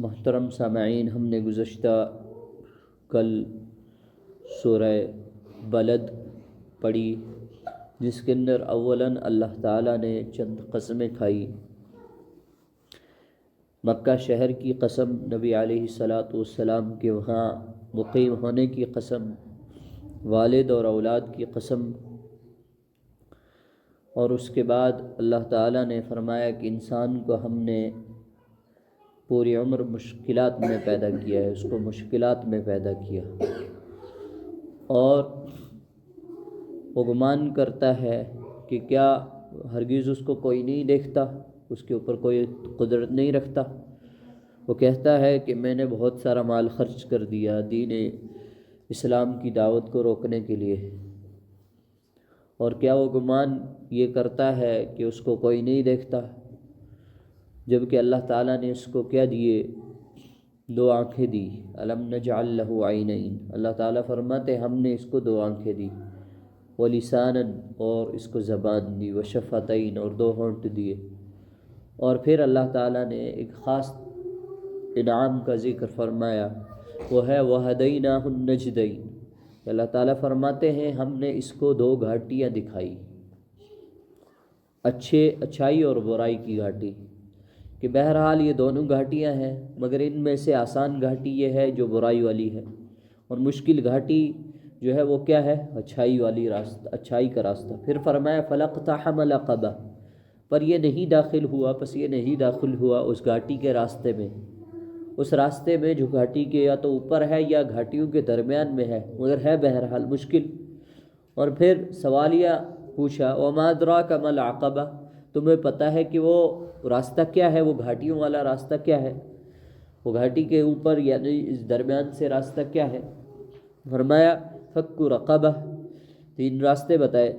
محترم سامعین، ہم نے گزشتہ کل سورہ بلد پڑھی، جس کے اندر اولاً اللہ تعالیٰ نے چند قسمیں کھائی۔ مکہ شہر کی قسم، نبی علیہ الصلاۃ والسلام کے وہاں مقیم ہونے کی قسم، والد اور اولاد کی قسم، اور اس کے بعد اللہ تعالیٰ نے فرمایا کہ انسان کو ہم نے پوری عمر مشکلات میں پیدا کیا ہے، اس کو مشکلات میں پیدا کیا، اور وہ گمان کرتا ہے کہ کیا ہرگز اس کو کوئی نہیں دیکھتا، اس کے اوپر کوئی قدرت نہیں رکھتا۔ وہ کہتا ہے کہ میں نے بہت سارا مال خرچ کر دیا دین اسلام کی دعوت کو روکنے کے لیے، اور کیا وہ گمان یہ کرتا ہے کہ اس کو کوئی نہیں دیکھتا، جبکہ اللہ تعالیٰ نے اس کو کیا دیے؟ 2 آنکھیں دی۔ الم نجعل لہ عینین، اللہ تعالیٰ فرماتے ہم نے اس کو 2 آنکھیں دی، ولسانا، اور اس کو زبان دی، وشفتین، اور 2 ہونٹ دیے۔ اور پھر اللہ تعالیٰ نے ایک خاص انعام کا ذکر فرمایا، وہ ہے وہدیناہ النجدین۔ اللہ تعالیٰ فرماتے ہیں ہم نے اس کو 2 گھاٹیاں دکھائی، اچھائی اور برائی کی گھاٹی، کہ بہرحال یہ دونوں گھاٹیاں ہیں، مگر ان میں سے آسان گھاٹی یہ ہے جو برائی والی ہے، اور مشکل گھاٹی جو ہے وہ کیا ہے؟ اچھائی والی راستہ، اچھائی کا راستہ۔ پھر فرمایا فلاقتحم العقبہ، پر یہ نہیں داخل ہوا اس گھاٹی کے راستے میں، اس راستے میں جو گھاٹی کے یا تو اوپر ہے یا گھاٹیوں کے درمیان میں ہے، مگر ہے بہرحال مشکل۔ اور پھر سوالیہ پوچھا وما ادراک ما العقبہ، تمہیں پتہ ہے کہ وہ راستہ کیا ہے، وہ گھاٹیوں والا راستہ کیا ہے، وہ گھاٹی کے اوپر یعنی اس درمیان سے راستہ کیا ہے؟ فرمایا فک رقبہ، 3 راستے بتائے۔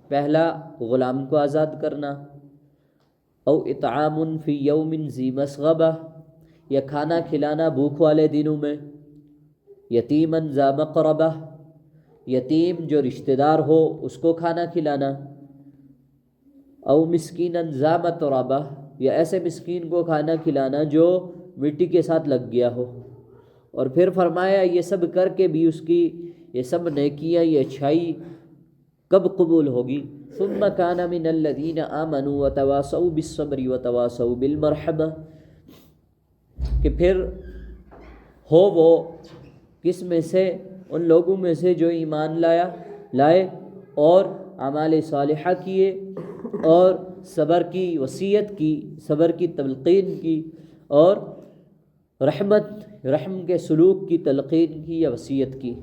پہلا غلام کو آزاد کرنا، او اطعام فی یوم ذی مسغبہ، یا کھانا کھلانا بھوک والے دنوں میں، یتیما ذا مقربہ، یتیم جو رشتہ دار ہو اس کو کھانا کھلانا، او مسکینا ذا متربہ، یا ایسے مسکین کو کھانا کھلانا جو مٹی کے ساتھ لگ گیا ہو۔ اور پھر فرمایا یہ سب کر کے بھی اس کی یہ سب نیکیاں، یہ اچھائی کب قبول ہوگی؟ ثم کان من الذین آمنوا وتواصوا بالصبر وتواصوا بالمرحمہ، کہ پھر ہو وہ کس میں سے؟ ان لوگوں میں سے جو ایمان لائے اور اعمال صالحہ کیے، اور صبر کی وصیت کی، صبر کی تلقین کی، اور رحم کے سلوک کی تلقین کی یا وصیت کی۔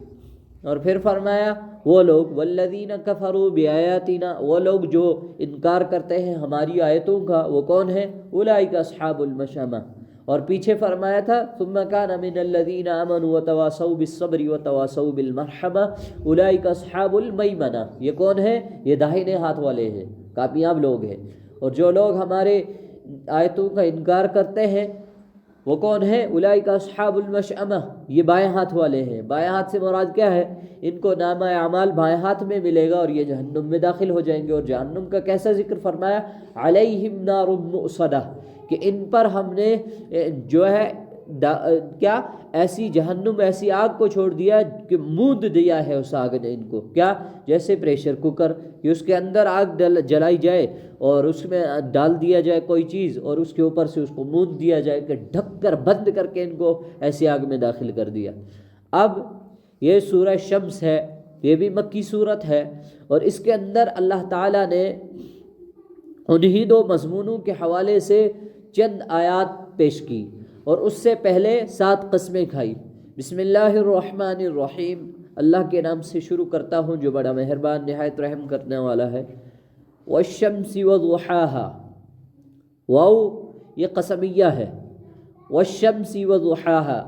اور پھر فرمایا وہ لوگ والذین کفروا بآیاتنا، وہ لوگ جو انکار کرتے ہیں ہماری آیتوں کا، وہ کون ہیں؟ اولئک اصحاب المشأمہ۔ اور پیچھے فرمایا تھا ثم کان من الذین آمنوا وتواصوا بالصبر وتواصوا بالمرحمہ اولئک اصحاب المیمنہ، یہ کون ہے؟ یہ داہنے ہاتھ والے ہیں، کامیاب لوگ ہیں۔ اور جو لوگ ہمارے آیتوں کا انکار کرتے ہیں وہ کون ہے؟ اولئک اصحاب المشأمہ، یہ بائیں ہاتھ والے ہیں۔ بائیں ہاتھ سے مراد کیا ہے؟ ان کو نامہ اعمال بائیں ہاتھ میں ملے گا اور یہ جہنم میں داخل ہو جائیں گے۔ اور جہنم کا کیسا ذکر فرمایا؟ علیہم نار مؤصدہ، کہ ان پر ہم نے جو ہے کیا ایسی جہنم، ایسی آگ کو چھوڑ دیا کہ موند دیا ہے اس آگ نے ان کو، کیا؟ جیسے پریشر کوکر، کہ اس کے اندر آگ جلائی جائے اور اس میں ڈال دیا جائے کوئی چیز اور اس کے اوپر سے اس کو موند دیا جائے، کہ ڈھک کر بند کر کے ان کو ایسی آگ میں داخل کر دیا۔ اب یہ سورہ شمس ہے، یہ بھی مکی صورت ہے، اور اس کے اندر اللہ تعالیٰ نے انہی 2 مضمونوں کے حوالے سے چند آیات پیش کی، اور اس سے پہلے 7 قسمیں کھائی۔ بسم اللہ الرحمن الرحیم، اللہ کے نام سے شروع کرتا ہوں جو بڑا مہربان نہایت رحم کرنے والا ہے۔ والشمس وضحاہا، واو یہ قسمیہ ہے، والشمس وضحاہا،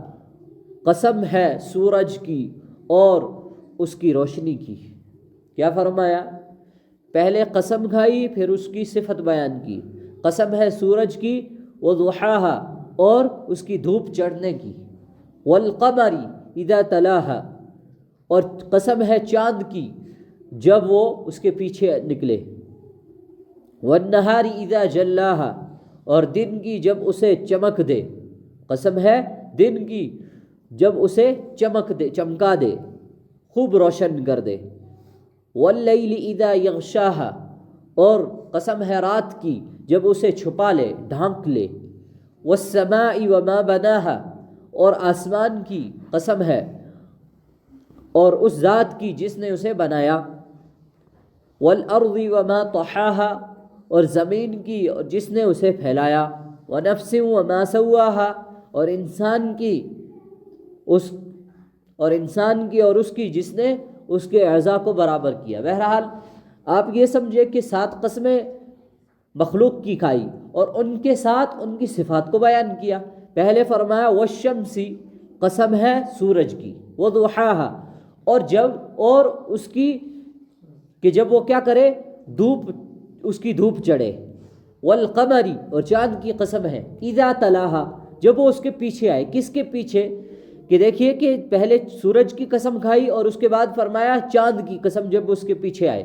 قسم ہے سورج کی اور اس کی روشنی کی۔ کیا فرمایا؟ پہلے قسم کھائی، پھر اس کی صفت بیان کی۔ قسم ہے سورج کی، وضحاہا، اور اس کی دھوپ چڑھنے کی، والقمر اذا تلاہا، اور قسم ہے چاند کی جب وہ اس کے پیچھے نکلے، والنہار اذا جلاہا، اور دن کی جب اسے چمک دے، قسم ہے دن کی جب اسے چمکا دے، خوب روشن کر دے، واللیل اذا یغشاہا، اور قسم ہے رات کی جب اسے چھپا لے، ڈھانک لے، والسماء وما بناہا، اور آسمان کی قسم ہے اور اس ذات کی جس نے اسے بنایا، والارض وما طحاہا، اور زمین کی اور جس نے اسے پھیلایا، ونفس وما سواہا، اور انسان کی اور اس کی جس نے اس کے اعضاء کو برابر کیا۔ بہرحال آپ یہ سمجھے کہ 7 قسمیں مخلوق کی کھائی اور ان کے ساتھ ان کی صفات کو بیان کیا۔ پہلے فرمایا والشمسی، قسم ہے سورج کی، وضحاہا، اور اس کی کہ جب وہ کیا کرے، اس کی دھوپ چڑھے، والقمری، اور چاند کی قسم ہے، اذا تلاہا، جب وہ اس کے پیچھے آئے۔ کس کے پیچھے؟ کہ دیکھیے کہ پہلے سورج کی قسم کھائی اور اس کے بعد فرمایا چاند کی قسم جب اس کے پیچھے آئے۔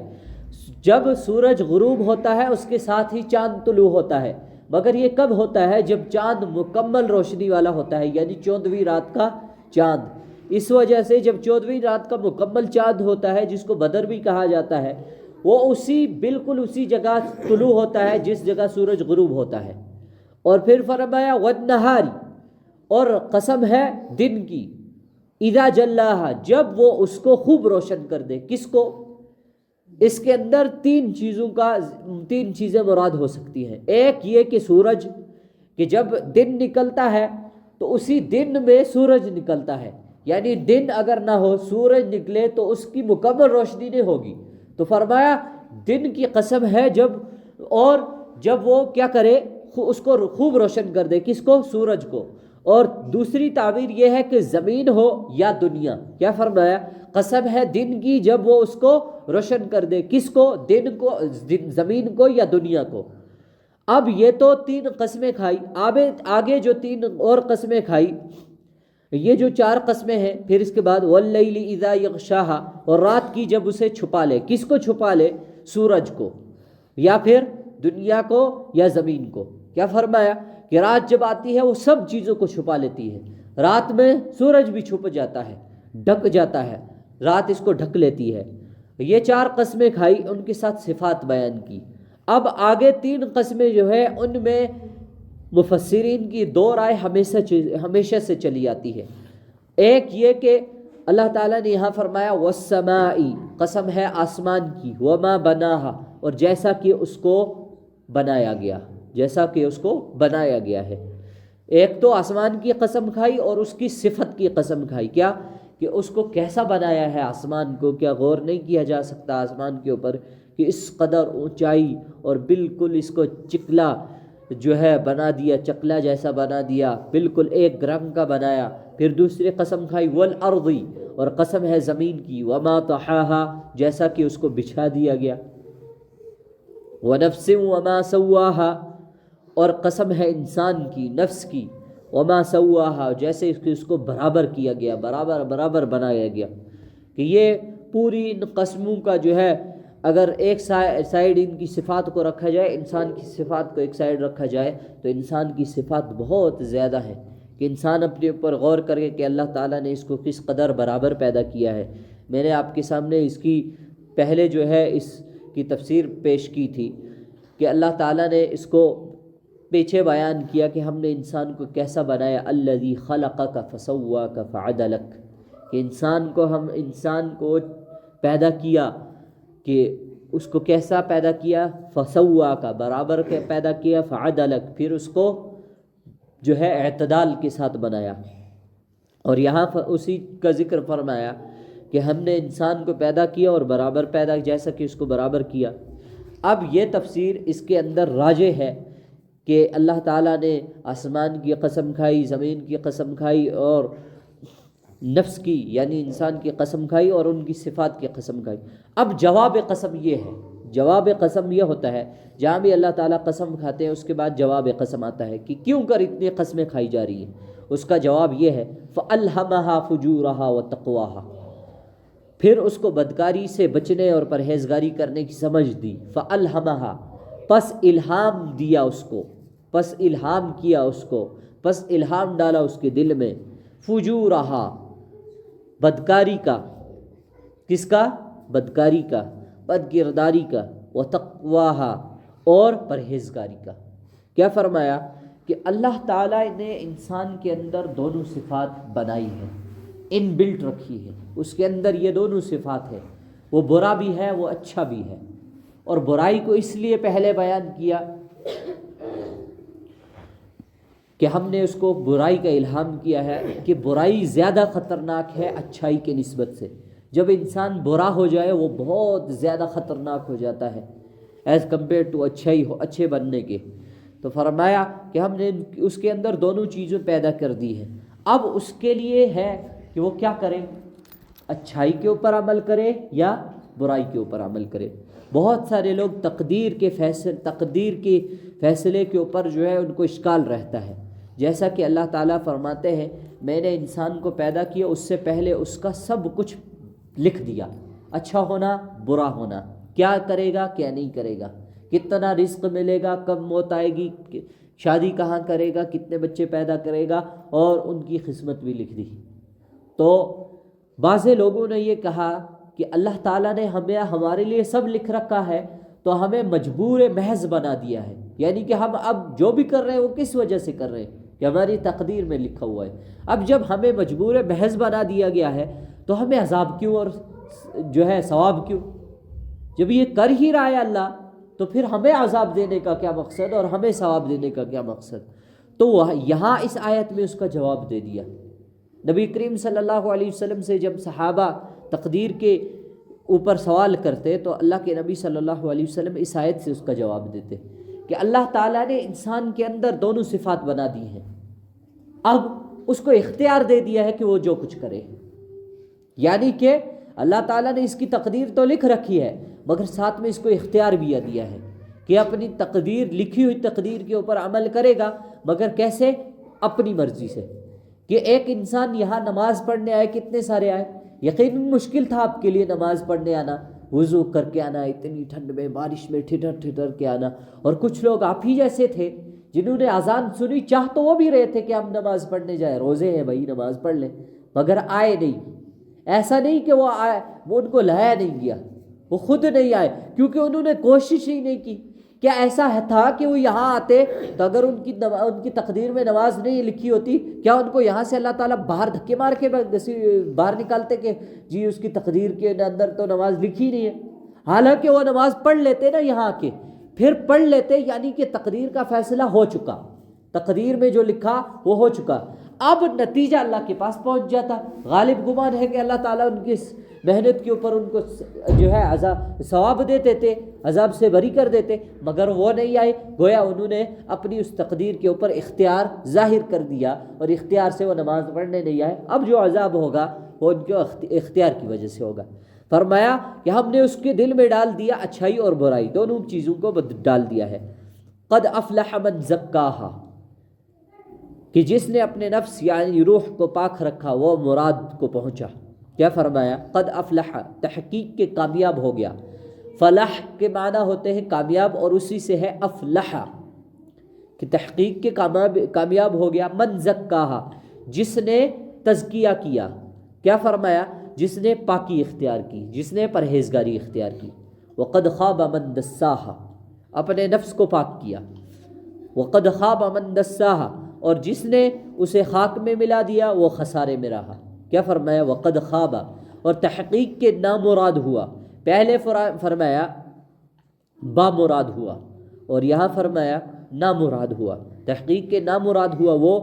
جب سورج غروب ہوتا ہے اس کے ساتھ ہی چاند طلوع ہوتا ہے، مگر یہ کب ہوتا ہے؟ جب چاند مکمل روشنی والا ہوتا ہے، یعنی 14ویں رات کا چاند۔ اس وجہ سے جب 14ویں رات کا مکمل چاند ہوتا ہے، جس کو بدر بھی کہا جاتا ہے، وہ بالکل اسی جگہ طلوع ہوتا ہے جس جگہ سورج غروب ہوتا ہے۔ اور پھر فرمایا والنہاری، اور قسم ہے دن کی، اذا جلاہا، جب وہ اس کو خوب روشن کر دے۔ کس کو؟ اس کے اندر 3 چیزیں مراد ہو سکتی ہیں۔ ایک یہ کہ سورج، کہ جب دن نکلتا ہے تو اسی دن میں سورج نکلتا ہے، یعنی دن اگر نہ ہو، سورج نکلے تو اس کی مکمل روشنی نہیں ہوگی۔ تو فرمایا دن کی قسم ہے جب وہ کیا کرے، اس کو خوب روشن کر دے۔ کس کو؟ سورج کو۔ اور دوسری تعبیر یہ ہے کہ زمین ہو یا دنیا۔ کیا فرمایا؟ قسم ہے دن کی جب وہ اس کو روشن کر دے۔ کس کو؟ دن کو، زمین کو یا دنیا کو۔ اب یہ تو 3 قسمیں کھائی، آگے جو 3 اور قسمیں کھائی، یہ جو 4 قسمیں ہیں، پھر اس کے بعد واللیل اذا یغشاہا، اور رات کی جب اسے چھپا لے۔ کس کو چھپا لے؟ سورج کو، یا پھر دنیا کو، یا زمین کو۔ کیا فرمایا؟ کہ رات جب آتی ہے وہ سب چیزوں کو چھپا لیتی ہے۔ رات میں سورج بھی چھپ جاتا ہے، ڈھک جاتا ہے، رات اس کو ڈھک لیتی ہے۔ یہ 4 قسمیں کھائی، ان کے ساتھ صفات بیان کی۔ اب آگے 3 قسمیں جو ہے ان میں مفسرین کی 2 رائے ہمیشہ سے چلی آتی ہے۔ ایک یہ کہ اللہ تعالیٰ نے یہاں فرمایا والسماء، قسم ہے آسمان کی، وما بناہا، اور جیسا کہ اس کو بنایا گیا ہے۔ ایک تو آسمان کی قسم کھائی اور اس کی صفت کی قسم کھائی۔ کیا؟ کہ اس کو کیسا بنایا ہے آسمان کو؟ کیا غور نہیں کیا جا سکتا آسمان کے اوپر کہ اس قدر اونچائی، اور بالکل اس کو چکلا جو ہے بنا دیا، چکلا جیسا بنا دیا، بالکل ایک رنگ کا بنایا۔ پھر دوسری قسم کھائی والارض، اور قسم ہے زمین کی، وما طحاہا، جیسا کہ اس کو بچھا دیا گیا، ونفس وما سواہا، اور قسم ہے انسان کی، نفس کی، وما سواہا، جیسے اس کو برابر کیا گیا، برابر بنایا گیا۔ کہ یہ پوری ان قسموں کا جو ہے، اگر ایک سائیڈ ان کی صفات کو رکھا جائے، انسان کی صفات کو ایک سائیڈ رکھا جائے، تو انسان کی صفات بہت زیادہ ہے کہ انسان اپنے اوپر غور کرے کہ اللہ تعالیٰ نے اس کو کس قدر برابر پیدا کیا ہے۔ میں نے آپ کے سامنے اس کی پہلے جو ہے اس کی تفسیر پیش کی تھی کہ اللہ تعالیٰ نے اس کو پیچھے بیان کیا کہ ہم نے انسان کو کیسا بنایا، الذی خلقک فسواک فعدلک، کہ انسان کو پیدا کیا، کہ اس کو کیسا پیدا کیا، فسواک، برابر کے پیدا کیا، فعدلک، پھر اس کو جو ہے اعتدال کے ساتھ بنایا۔ اور یہاں اسی کا ذکر فرمایا کہ ہم نے انسان کو پیدا کیا اور برابر پیدا، جیسا کہ اس کو برابر کیا۔ اب یہ تفسیر اس کے اندر راجح ہے کہ اللہ تعالیٰ نے آسمان کی قسم کھائی، زمین کی قسم کھائی، اور نفس کی یعنی انسان کی قسم کھائی، اور ان کی صفات کی قسم کھائی۔ اب جواب قسم یہ ہے، جواب قسم یہ ہوتا ہے جہاں بھی اللہ تعالیٰ قسم کھاتے ہیں اس کے بعد جواب قسم آتا ہے کہ کیوں کر اتنی قسمیں کھائی جا رہی ہیں۔ اس کا جواب یہ ہے فَأَلْهَمَهَا فُجُورَهَا وَتَقْوَاهَا، پھر اس کو بدکاری سے بچنے اور پرہیزگاری کرنے کی سمجھ دی۔ فَأَلْهَمَهَا، پس الہام دیا اس کو، پس الہام کیا اس کو، بس الہام ڈالا اس کے دل میں فجورہا بدکاری کا، کس کا؟ بدکاری کا، بد کرداری کا، وتقواہا اور پرہیزگاری کا۔ کیا فرمایا کہ اللہ تعالیٰ نے انسان کے اندر دونوں صفات بنائی ہیں، ان بلٹ رکھی ہے، اس کے اندر یہ دونوں صفات ہیں، وہ برا بھی ہے وہ اچھا بھی ہے۔ اور برائی کو اس لیے پہلے بیان کیا کہ ہم نے اس کو برائی کا الہام کیا ہے کہ برائی زیادہ خطرناک ہے اچھائی کے نسبت سے۔ جب انسان برا ہو جائے وہ بہت زیادہ خطرناک ہو جاتا ہے ایز کمپیئر ٹو اچھے بننے کے۔ تو فرمایا کہ ہم نے اس کے اندر دونوں چیزیں پیدا کر دی ہیں۔ اب اس کے لیے ہے کہ وہ کیا کرے، اچھائی کے اوپر عمل کرے یا برائی کے اوپر عمل کرے۔ بہت سارے لوگ تقدیر کے فیصلے کے اوپر جو ہے ان کو اشکال رہتا ہے، جیسا کہ اللہ تعالیٰ فرماتے ہیں میں نے انسان کو پیدا کیا، اس سے پہلے اس کا سب کچھ لکھ دیا، اچھا ہونا برا ہونا، کیا کرے گا کیا نہیں کرے گا، کتنا رزق ملے گا، کب موت آئے گی، شادی کہاں کرے گا، کتنے بچے پیدا کرے گا، اور ان کی قسمت بھی لکھ دی۔ تو بعض لوگوں نے یہ کہا کہ اللہ تعالیٰ نے ہمارے لیے سب لکھ رکھا ہے تو ہمیں مجبور محض بنا دیا ہے، یعنی کہ ہم اب جو بھی کر رہے ہیں وہ کس وجہ سے کر رہے ہیں کہ ہماری تقدیر میں لکھا ہوا ہے۔ اب جب ہمیں مجبور محض بنا دیا گیا ہے تو ہمیں عذاب کیوں اور جو ہے ثواب کیوں؟ جب یہ کر ہی رہا ہے اللہ تو پھر ہمیں عذاب دینے کا کیا مقصد اور ہمیں ثواب دینے کا کیا مقصد؟ تو یہاں اس آیت میں اس کا جواب دے دیا۔ نبی کریم صلی اللہ علیہ وسلم سے جب صحابہ تقدیر کے اوپر سوال کرتے تو اللہ کے نبی صلی اللہ علیہ وسلم اس آیت سے اس کا جواب دیتے کہ اللہ تعالیٰ نے انسان کے اندر دونوں صفات بنا دی ہیں، اب اس کو اختیار دے دیا ہے کہ وہ جو کچھ کرے، یعنی کہ اللہ تعالیٰ نے اس کی تقدیر تو لکھ رکھی ہے مگر ساتھ میں اس کو اختیار بھی دیا ہے کہ اپنی تقدیر، لکھی ہوئی تقدیر کے اوپر عمل کرے گا، مگر کیسے؟ اپنی مرضی سے۔ کہ ایک انسان یہاں نماز پڑھنے آئے، کتنے سارے آئے، یقیناً مشکل تھا آپ کے لیے نماز پڑھنے آنا، وضو کر کے آنا، اتنی ٹھنڈ میں بارش میں ٹھٹر کے آنا، اور کچھ لوگ آپ ہی جیسے تھے جنہوں نے اذان سنی، چاہ تو وہ بھی رہے تھے کہ ہم نماز پڑھنے جائیں، روزے ہیں بھائی نماز پڑھ لیں، مگر آئے نہیں۔ ایسا نہیں کہ وہ آئے، وہ ان کو لایا نہیں گیا، وہ خود نہیں آئے کیونکہ انہوں نے کوشش ہی نہیں کی۔ کیا ایسا تھا کہ وہ یہاں آتے تو اگر ان کی تقدیر میں نماز نہیں لکھی ہوتی، کیا ان کو یہاں سے اللہ تعالیٰ باہر دھکے مار کے باہر نکالتے کہ جی اس کی تقدیر کے اندر تو نماز لکھی نہیں ہے؟ حالانکہ وہ نماز پڑھ لیتے نا یہاں کے، پھر پڑھ لیتے، یعنی کہ تقدیر کا فیصلہ ہو چکا، تقدیر میں جو لکھا وہ ہو چکا، اب نتیجہ اللہ کے پاس پہنچ جاتا۔ غالب گمان ہے کہ اللہ تعالیٰ ان کی محنت کے اوپر ان کو جو ہے ثواب دیتے تھے، عذاب سے بری کر دیتے، مگر وہ نہیں آئے، گویا انہوں نے اپنی اس تقدیر کے اوپر اختیار ظاہر کر دیا اور اختیار سے وہ نماز پڑھنے نہیں آئے۔ اب جو عذاب ہوگا وہ ان کے اختیار کی وجہ سے ہوگا۔ فرمایا کہ ہم نے اس کے دل میں ڈال دیا اچھائی اور برائی، دونوں چیزوں کو ڈال دیا ہے۔ قد افلح من زکاہا، کہ جس نے اپنے نفس یعنی روح کو پاک رکھا وہ مراد کو پہنچا۔ کیا فرمایا؟ قد افلح، تحقیق کے کامیاب ہو گیا۔ فلاح کے معنی ہوتے ہیں کامیاب، اور اسی سے ہے افلح کہ تحقیق کے کامیاب ہو گیا۔ من زکاہا، جس نے تزکیہ کیا۔ کیا فرمایا؟ جس نے پاکی اختیار کی، جس نے پرہیزگاری اختیار کی۔ وقد خاب من دساہا، اپنے نفس کو پاک کیا۔ وقد خاب من دساہا، اور جس نے اسے خاک میں ملا دیا وہ خسارے میں رہا۔ کیا فرمایا؟ وقد خواب، اور تحقیق کے نامراد ہوا، پہلے فرمایا بامراد ہوا اور یہاں فرمایا نامراد ہوا۔ تحقیق کے نامراد ہوا وہ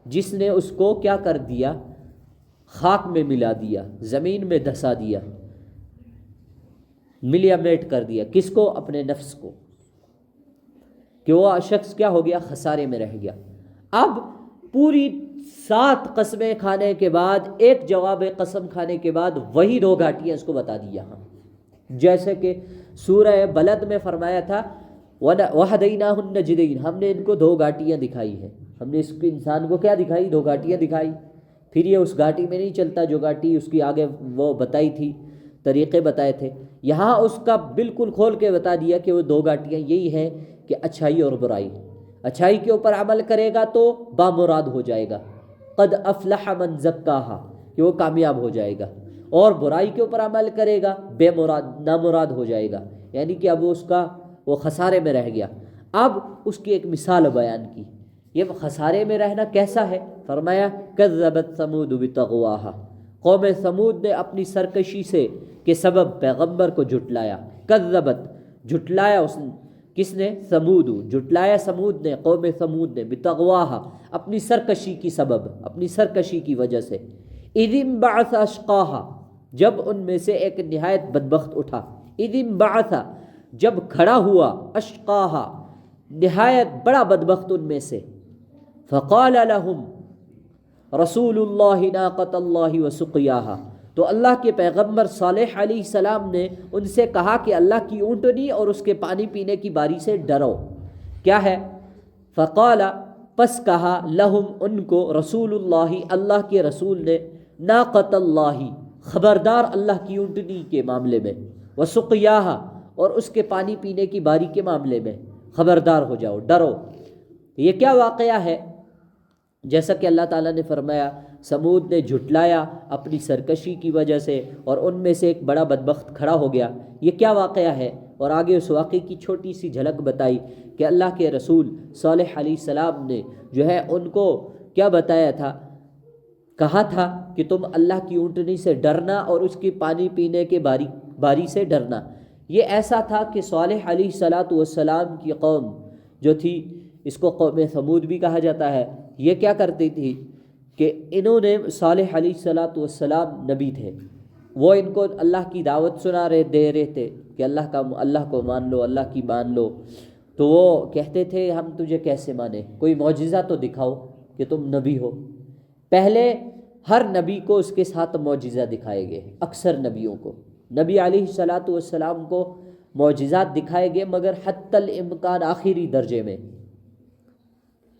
جس نے اس کو کیا کر دیا؟ خاک میں ملا دیا، زمین میں دھسا دیا، ملیا میٹ کر دیا۔ کس کو؟ اپنے نفس کو، کہ وہ شخص کیا ہو گیا؟ خسارے میں رہ گیا۔ اب پوری 7 قسمیں کھانے کے بعد، ایک جواب قسم کھانے کے بعد وہی 2 گھاٹیاں اس کو بتا دی یہاں، جیسے کہ سورہ بلد میں فرمایا تھا وَهَدَيْنَاهُ النَّجْدَيْنِ، ہم نے ان کو 2 گھاٹیاں دکھائی ہیں۔ ہم نے اس کو انسان کو کیا دکھائی؟ 2 گھاٹیاں دکھائی۔ پھر یہ اس گھاٹی میں نہیں چلتا جو گھاٹی اس کی آگے وہ بتائی تھی، طریقے بتائے تھے، یہاں اس کا بالکل کھول کے بتا دیا کہ وہ 2 گھاٹیاں یہی ہیں کہ اچھائی اور برائی۔ اچھائی کے اوپر عمل کرے گا تو بامراد ہو جائے گا، قد افلح من زکاہا کہ وہ کامیاب ہو جائے گا، اور برائی کے اوپر عمل کرے گا بے مراد نامراد ہو جائے گا، یعنی کہ اب اس کا وہ خسارے میں رہ گیا۔ اب اس کی ایک مثال بیان کی، یہ خسارے میں رہنا کیسا ہے؟ فرمایا کذبت ثمود بطغواہا، قوم ثمود نے اپنی سرکشی سے کے سبب پیغمبر کو جھٹلایا۔ کذبت جھٹلایا کس نے؟ ثمود، جھٹلایا سمود نے، قوم ثمود نے، بطغواہا اپنی سرکشی کی سبب، اپنی سرکشی کی وجہ سے۔ اذ انبعث اشقاہا جب ان میں سے ایک نہایت بدبخت اٹھا، اذ انبعث جب کھڑا ہوا، اشقاہا نہایت بڑا بدبخت ان میں سے، فقال لهم رسول اللہ ناقۃ اللہ وسقیاہا تو اللہ کے پیغمبر صالح علیہ السلام نے ان سے کہا کہ اللہ کی اونٹنی اور اس کے پانی پینے کی باری سے ڈرو۔ کیا ہے؟ فقال پس کہا لہم ان کو رسول اللہ اللہ کے رسول نے، ناقۃ اللہ خبردار اللہ کی اونٹنی کے معاملے میں، وسقیاہا اور اس کے پانی پینے کی باری کے معاملے میں خبردار ہو جاؤ، ڈرو۔ یہ کیا واقعہ ہے؟ جیسا کہ اللہ تعالیٰ نے فرمایا سمود نے جھٹلایا اپنی سرکشی کی وجہ سے اور ان میں سے ایک بڑا بدبخت کھڑا ہو گیا۔ یہ کیا واقعہ ہے؟ اور آگے اس واقعے کی چھوٹی سی جھلک بتائی کہ اللہ کے رسول صالح علیہ السلام نے جو ہے ان کو کیا بتایا تھا، کہا تھا کہ تم اللہ کی اونٹنی سے ڈرنا اور اس کی پانی پینے کے باری سے ڈرنا۔ یہ ایسا تھا کہ صالح علیہ السلام کی قوم جو تھی، اس کو قوم ثمود بھی کہا جاتا ہے، یہ کیا کرتی تھی کہ انہوں نے صالح علیہ السلام نبی تھے، وہ ان کو اللہ کی دعوت دے رہے تھے کہ اللہ کو مان لو، اللہ کی مان لو، تو وہ کہتے تھے ہم تجھے کیسے مانیں، کوئی معجزہ تو دکھاؤ کہ تم نبی ہو۔ پہلے ہر نبی کو اس کے ساتھ معجزہ دکھائے گئے، اکثر نبیوں کو، نبی علیہ السلام کو معجزات دکھائے گئے، مگر حتی الامکان آخری درجے میں،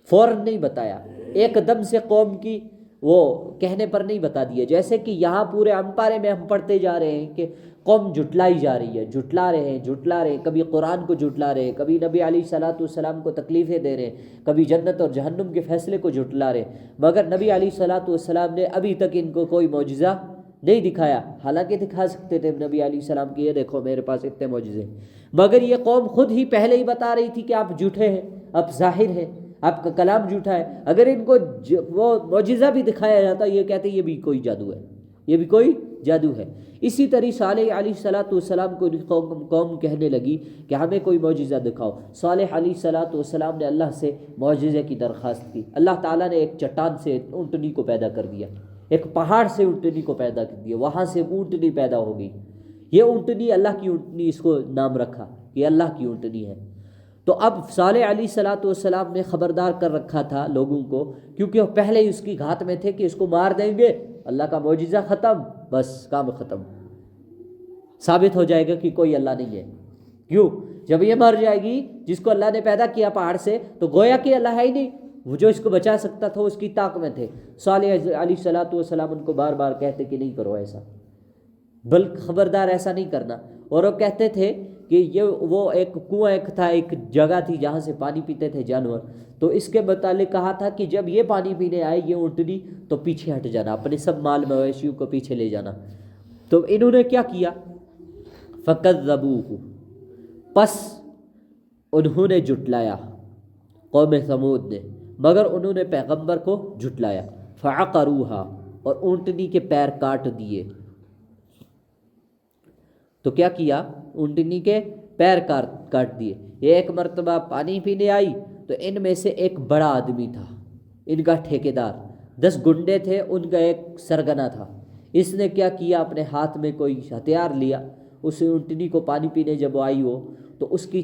فوراً نہیں بتایا، ایک دم سے قوم کی وہ کہنے پر نہیں بتا دیا۔ جیسے کہ یہاں پورے امپارے میں ہم پڑھتے جا رہے ہیں کہ قوم جھٹلائی جا رہی ہے، جھٹلا رہے ہیں، کبھی قرآن کو جھٹلا رہے ہیں، کبھی نبی علیہ السلام کو تکلیفیں دے رہے ہیں، کبھی جنت اور جہنم کے فیصلے کو جھٹلا رہے ہیں، مگر نبی علیہ السلام نے ابھی تک ان کو کوئی معجزہ نہیں دکھایا۔ حالانکہ دکھا سکتے تھے نبی علیہ السلام کی، یہ دیکھو میرے پاس اتنے معجزے ہیں، مگر یہ قوم خود ہی پہلے ہی بتا رہی تھی کہ آپ جھوٹے ہیں، آپ ظاہر ہیں، آپ کا کلام جھوٹا ہے۔ اگر ان کو وہ معجزہ بھی دکھایا جاتا یہ کہتے یہ بھی کوئی جادو ہے، یہ بھی کوئی جادو ہے۔ اسی طرح صالح علیہ السلام کو قوم کہنے لگی کہ ہمیں کوئی معجزہ دکھاؤ۔ صالح علیہ السلام نے اللہ سے معجزے کی درخواست کی، اللہ تعالیٰ نے ایک چٹان سے اونٹنی کو پیدا کر دیا، ایک پہاڑ سے اونٹنی کو پیدا کر دیا، وہاں سے اونٹنی پیدا ہو گئی۔ یہ اونٹنی اللہ کی اونٹنی، اس کو نام رکھا کہ اللہ کی اونٹنی ہے۔ تو اب صالح علیہ السلام نے خبردار کر رکھا تھا لوگوں کو، کیونکہ وہ پہلے ہی اس کی گھات میں تھے کہ اس کو مار دیں گے، اللہ کا معجزہ ختم، بس کام ختم، ثابت ہو جائے گا کہ کوئی اللہ نہیں ہے۔ کیوں؟ جب یہ مر جائے گی جس کو اللہ نے پیدا کیا پہاڑ سے، تو گویا کہ اللہ ہے ہی نہیں، وہ جو اس کو بچا سکتا تھا اس کی طاق میں تھے۔ صالح علیہ السلام ان کو بار بار کہتے کہ نہیں کرو ایسا، بلکہ خبردار ایسا نہیں کرنا۔ اور وہ کہتے تھے کہ وہ ایک کنواں تھا، ایک جگہ تھی جہاں سے پانی پیتے تھے جانور، تو اس کے متعلق کہا تھا کہ جب یہ پانی پینے آئے یہ اونٹنی تو پیچھے ہٹ جانا، اپنے سب مال مویشیوں کو پیچھے لے جانا۔ تو انہوں نے کیا کیا؟ فَكَذَّبُوهُ پس انہوں نے جھٹلایا، قوم ثمود نے، مگر انہوں نے پیغمبر کو جھٹلایا۔ فَعَقَرُوهَا اور اونٹنی کے پیر کاٹ دیے۔ تو کیا کیا؟ اونٹنی کے پیر کاٹ دیے۔ یہ ایک مرتبہ پانی پینے آئی تو ان میں سے ایک بڑا آدمی تھا، ان کا ٹھیکیدار، 10 گنڈے تھے، ان کا ایک سرگنا تھا۔ اس نے کیا کیا؟ اپنے ہاتھ میں کوئی ہتھیار لیا، اس اونٹنی کو پانی پینے جب آئی ہو تو اس کی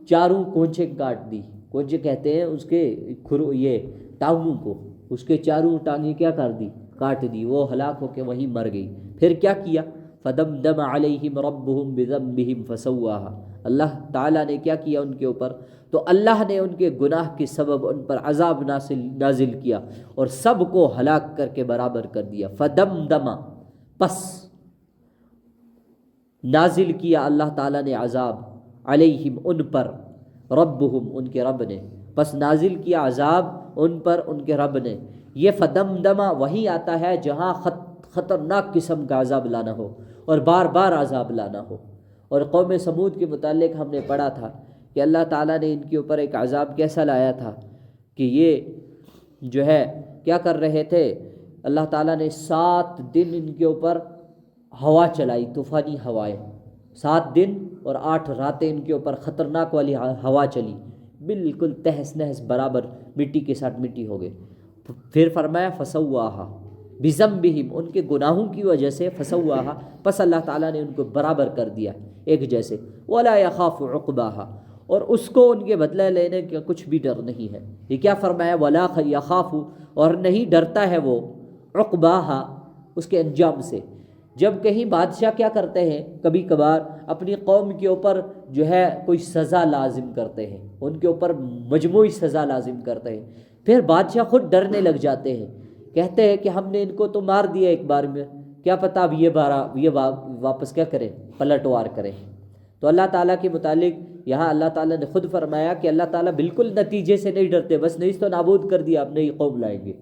چاروں کونچیں کاٹ دی، کونچے کہتے ہیں اس کے یہ ٹانگوں کو، اس کے چاروں ٹانگیں کیا کر دی؟ کاٹ دی، وہ ہلاک ہو کے وہیں مر گئی۔ پھر کیا کیا؟ فَدَمْدَمَ عَلَيْهِمْ رَبُّهُمْ بِذَنبِهِمْ فَسَوَّاهَا اللہ تعالیٰ نے کیا کیا ان کے اوپر؟ تو اللہ نے ان کے گناہ کے سبب ان پر عذاب نازل کیا اور سب کو ہلاک کر کے برابر کر دیا۔ فَدَمْدَمَ پس نازل کیا اللہ تعالیٰ نے عذاب، علیہم ان پر، ربہم ان کے رب نے، پس نازل کیا عذاب ان پر ان کے رب نے۔ یہ فدمدمہ وہی آتا ہے جہاں خطرناک قسم کا عذاب لانا ہو اور بار بار عذاب لانا ہو۔ اور قوم سمود کے متعلق ہم نے پڑھا تھا کہ اللہ تعالیٰ نے ان کے اوپر ایک عذاب کیسا لایا تھا کہ یہ جو ہے کیا کر رہے تھے، اللہ تعالیٰ نے 7 دن ان کے اوپر ہوا چلائی، طوفانی ہوائیں، 7 دن اور 8 راتیں ان کے اوپر خطرناک والی ہوا چلی، بالکل تہس نہس برابر مٹی کے ساتھ مٹی ہو گئے۔ پھر فرمایا فسواہا بذنبہم، ان کے گناہوں کی وجہ سے، فسواہا پس اللہ تعالیٰ نے ان کو برابر کر دیا ایک جیسے، ولا یخاف عقباہا، اور اس کو ان کے بدلہ لینے کا کچھ بھی ڈر نہیں ہے۔ یہ کیا فرمایا، ولا یخاف، اور نہیں ڈرتا ہے وہ، عقباہا اس کے انجام سے۔ جب کہیں بادشاہ کیا کرتے ہیں، کبھی کبھار اپنی قوم کے اوپر جو ہے کوئی سزا لازم کرتے ہیں، ان کے اوپر مجموعی سزا لازم کرتے ہیں، پھر بادشاہ خود ڈرنے لگ جاتے ہیں، کہتے ہیں کہ ہم نے ان کو تو مار دیا ایک بار میں، کیا پتہ اب یہ واپس کیا کریں، پلٹوار کریں۔ تو اللہ تعالیٰ کے متعلق یہاں اللہ تعالیٰ نے خود فرمایا کہ اللہ تعالیٰ بالکل نتیجے سے نہیں ڈرتے، بس نہیں تو نابود کر دیا، اب نئی قوم لائیں گے،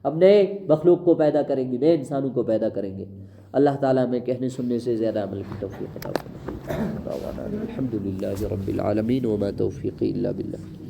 اب نئے مخلوق کو پیدا کریں گے، نئے انسانوں کو پیدا کریں گے۔ اللہ تعالیٰ میں کہنے سننے سے زیادہ عمل کی توفیق عطا فرمائے۔ الحمد للہ رب العالمین وما توفیقی الا باللہ۔